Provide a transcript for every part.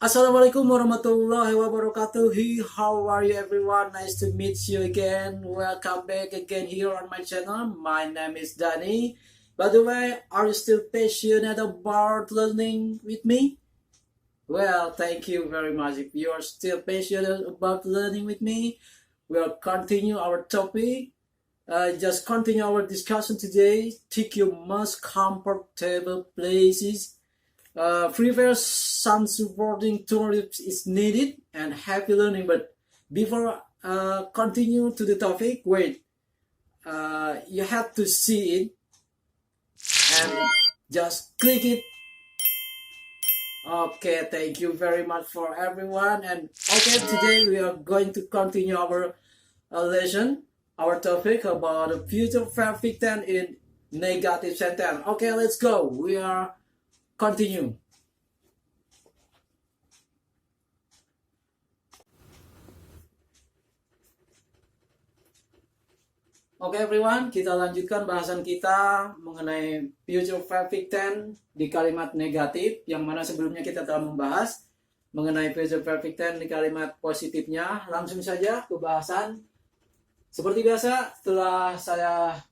Assalamualaikum warahmatullahi wabarakatuh. How are you everyone? Nice to meet you again. Welcome back again here on my channel. My name is Danny. By the way, are you still passionate about learning with me? Well, thank you very much. If you are still passionate about learning with me, we'll continue our topic. Just continue our discussion today. Take your most comfortable places. Prepare some supporting tools is needed and happy learning. But before continue to the topic, wait. You have to see it and just click it. Okay, thank you very much for everyone. And okay, today we are going to continue our lesson, our topic about the future perfect tense in negative sentence. Okay, let's go. We are continue. Oke everyone, kita lanjutkan bahasan kita mengenai future perfect tense di kalimat negatif, yang mana sebelumnya kita telah membahas mengenai future perfect tense di kalimat positifnya. Langsung saja ke bahasan. Seperti biasa, telah saya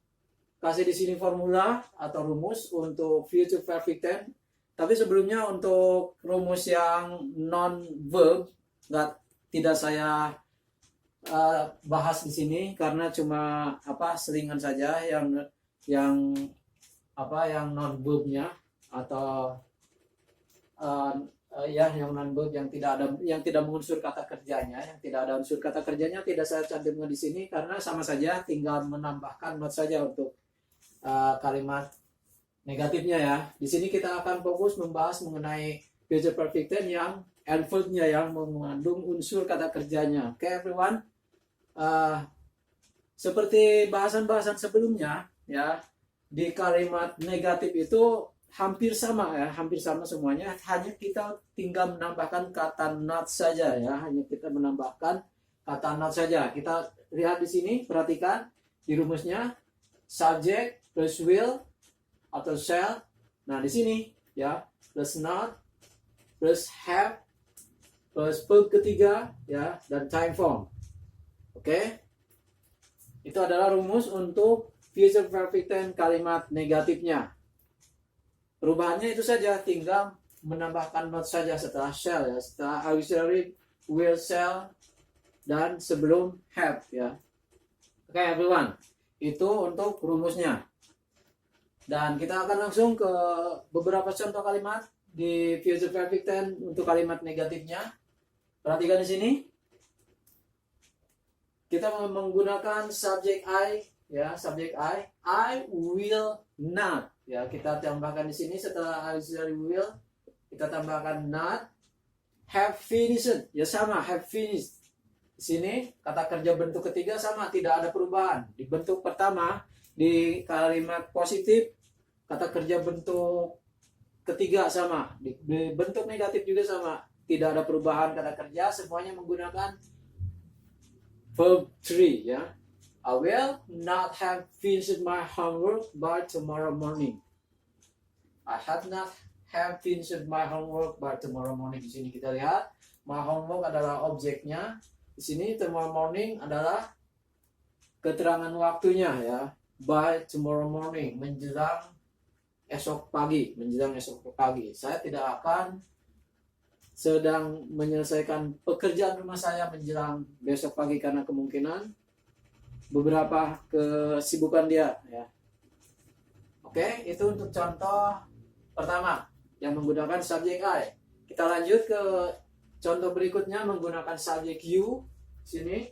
kasih di sini formula atau rumus untuk future perfect tense. Tapi sebelumnya untuk rumus yang non verb tidak saya bahas di sini karena cuma selingan saja yang non verbnya atau yang non verb yang tidak mengunsur kata kerjanya, yang tidak ada unsur kata kerjanya tidak saya cantumkan di sini karena sama saja tinggal menambahkan not saja untuk kalimat negatifnya ya. Di sini kita akan fokus membahas mengenai future perfect tense yang adverb-nya yang mengandung unsur kata kerjanya. Oke, everyone. Seperti bahasan-bahasan sebelumnya ya, di kalimat negatif itu hampir sama ya, hampir sama semuanya, hanya kita tinggal menambahkan kata not saja ya, hanya kita menambahkan kata not saja. Kita lihat di sini, perhatikan di rumusnya, subject plus will atau shall. Nah, di sini ya, plus not plus have plus verb ketiga ya, dan time form. Oke, itu adalah rumus untuk future perfect tense kalimat negatifnya. Perubahannya itu saja, tinggal menambahkan not saja setelah shall ya, setelah auxiliary will, shall, dan sebelum have ya. Oke everyone, itu untuk rumusnya. Dan kita akan langsung ke beberapa contoh kalimat di future perfect tense untuk kalimat negatifnya. Perhatikan di sini. Kita menggunakan subject I ya, subject I will not ya. Kita tambahkan di sini setelah auxiliary will kita tambahkan not. Have finished ya, sama have finished. Di sini kata kerja bentuk ketiga sama, tidak ada perubahan. Di bentuk pertama di kalimat positif kata kerja bentuk ketiga sama, di bentuk negatif juga sama, tidak ada perubahan kata kerja, semuanya menggunakan verb 3 ya. I will not have finished my homework by tomorrow morning. I have not have finished my homework by tomorrow morning. Di sini kita lihat my homework adalah objeknya. Di sini tomorrow morning adalah keterangan waktunya ya. By tomorrow morning, menjelang esok pagi, Saya tidak akan sedang menyelesaikan pekerjaan rumah saya menjelang besok pagi karena kemungkinan beberapa kesibukan dia ya. Oke, itu untuk contoh pertama yang menggunakan subjek I. Kita lanjut ke contoh berikutnya menggunakan subjek you. Sini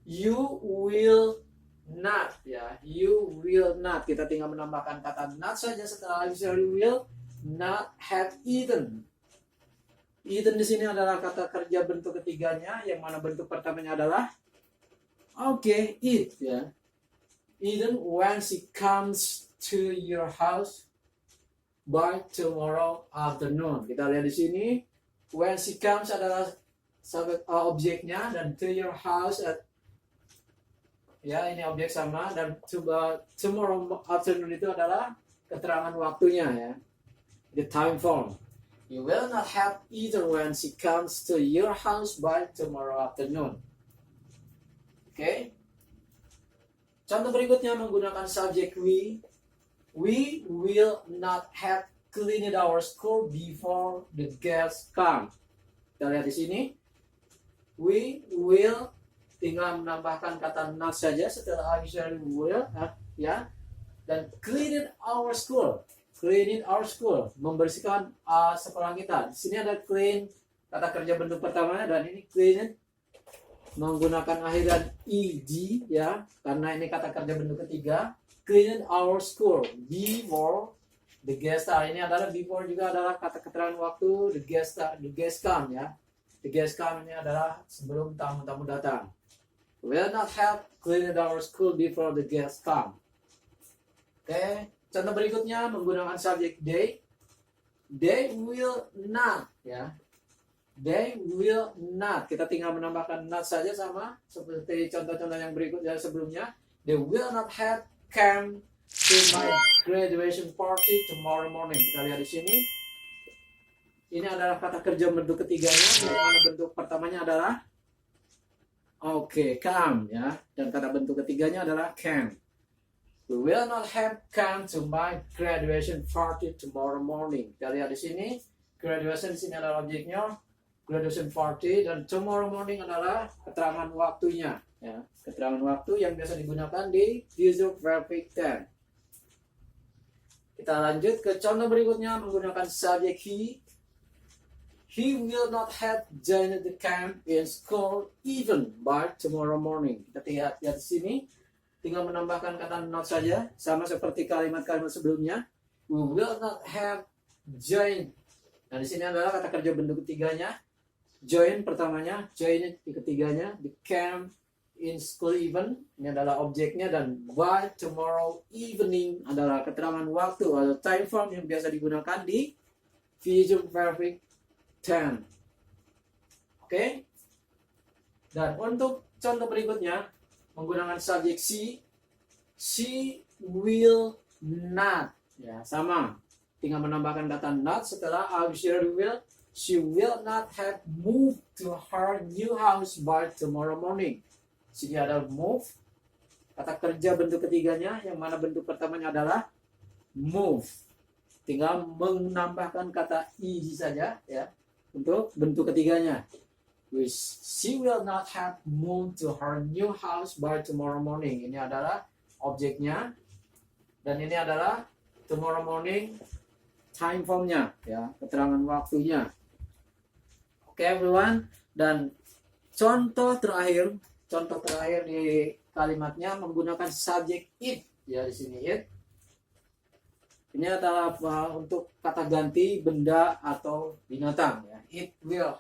you will not ya, you will not. Kita tinggal menambahkan kata not saja setelah auxiliary will. Not have eaten. Eaten di sini adalah kata kerja bentuk ketiganya, yang mana bentuk pertamanya adalah eat ya. Eaten when she comes to your house by tomorrow afternoon. Kita lihat di sini when she comes adalah objeknya, dan to your house ya, ini objek sama, dan tomorrow afternoon itu adalah keterangan waktunya ya, the time form. You will not have either when she comes to your house by tomorrow afternoon. Okay? Contoh berikutnya menggunakan subjek we. We will not have cleaned our school before the guests come. Kita lihat di sini. We will, tinggal menambahkan kata not saja setelah auxiliary will, ya. Dan cleaned our school. Cleaning our school, membersihkan sekolah kita. Di sini ada clean, kata kerja bentuk pertamanya, dan ini cleaned menggunakan akhiran ed, ya, karena ini kata kerja bentuk ketiga. Cleaned our school before the guest are. Ini adalah before juga adalah kata keterangan waktu the guest come, ya. The guest come ini adalah sebelum tamu-tamu datang. We will not have cleaned our school before the guest come. Oke. Contoh berikutnya menggunakan subjek they. They will not, ya. They will not. Kita tinggal menambahkan not saja sama seperti contoh-contoh yang berikutnya sebelumnya. They will not have come to my graduation party tomorrow morning. Kita lihat di sini. Ini adalah kata kerja bentuk ketiganya, yang mana bentuk pertamanya adalah come, ya. Dan kata bentuk ketiganya adalah can. We will not have come to my graduation party tomorrow morning. Kita lihat di sini, graduation di sini adalah objeknya, graduation party, dan tomorrow morning adalah keterangan waktunya, ya. Keterangan waktu yang biasa digunakan di future perfect tense. Kita lanjut ke contoh berikutnya menggunakan subjek he. He will not have joined the camp in school even by tomorrow morning. Kita lihat di sini. Tinggal menambahkan kata not saja, sama seperti kalimat-kalimat sebelumnya. We will not have joined. Nah, di sini adalah kata kerja bentuk ketiganya. Join pertamanya, join di ketiganya. The camp in school even, ini adalah objeknya, dan by tomorrow evening adalah keterangan waktu atau time form yang biasa digunakan di future perfect tense. Oke? Dan untuk contoh berikutnya menggunakan subjek she will not, ya, sama, tinggal menambahkan kata not setelah auxiliary will. She will not have moved to her new house by tomorrow morning. Sini ada move, kata kerja bentuk ketiganya, yang mana bentuk pertamanya adalah move. Tinggal menambahkan kata ed saja, ya, untuk bentuk ketiganya. She will not have moved to her new house by tomorrow morning. Ini adalah objeknya, dan ini adalah tomorrow morning time formnya, ya, keterangan waktunya. Oke, everyone. Dan contoh terakhir di kalimatnya menggunakan subjek it, ya, di sini it. Ini adalah untuk kata ganti benda atau binatang, ya. It will.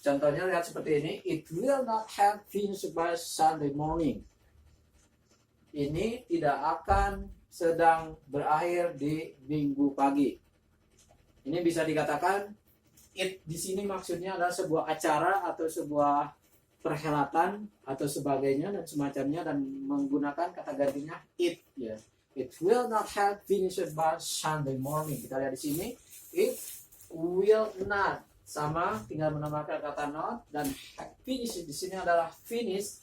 Contohnya lihat seperti ini. It will not have finished by Sunday morning. Ini tidak akan sedang berakhir di minggu pagi. Ini bisa dikatakan it di sini maksudnya adalah sebuah acara atau sebuah perhelatan atau sebagainya dan semacamnya, dan menggunakan kata gantinya it, ya. It will not have finished by Sunday morning. Kita lihat di sini. It will not, sama, tinggal menambahkan kata not, dan finish di sini adalah finish,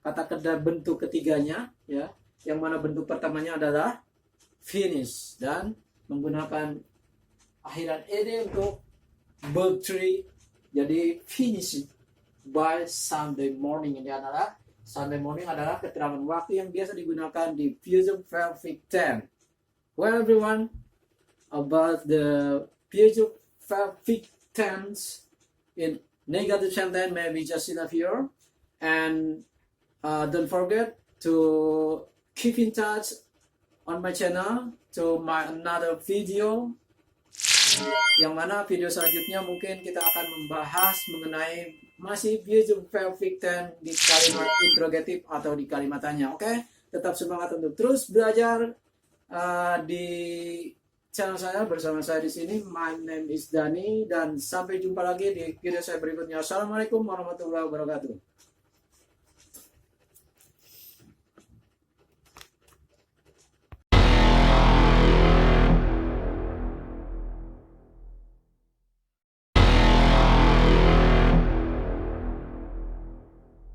kata kerja bentuk ketiganya, ya, yang mana bentuk pertamanya adalah finish, dan menggunakan akhiran ed untuk verb 3, jadi finish by Sunday morning. Ini adalah Sunday morning adalah keterangan waktu yang biasa digunakan di future perfect tense. Well, everyone, about the future perfect tense in negative sentence, maybe just enough here. And don't forget to keep in touch on my channel to my another video, yang mana video selanjutnya mungkin kita akan membahas mengenai masih future perfect tense di kalimat interrogatif atau di kalimat tanya. Oke? Tetap semangat untuk terus belajar di channel saya bersama saya di sini. My name is Dani, dan sampai jumpa lagi di video saya berikutnya. Assalamualaikum warahmatullahi wabarakatuh.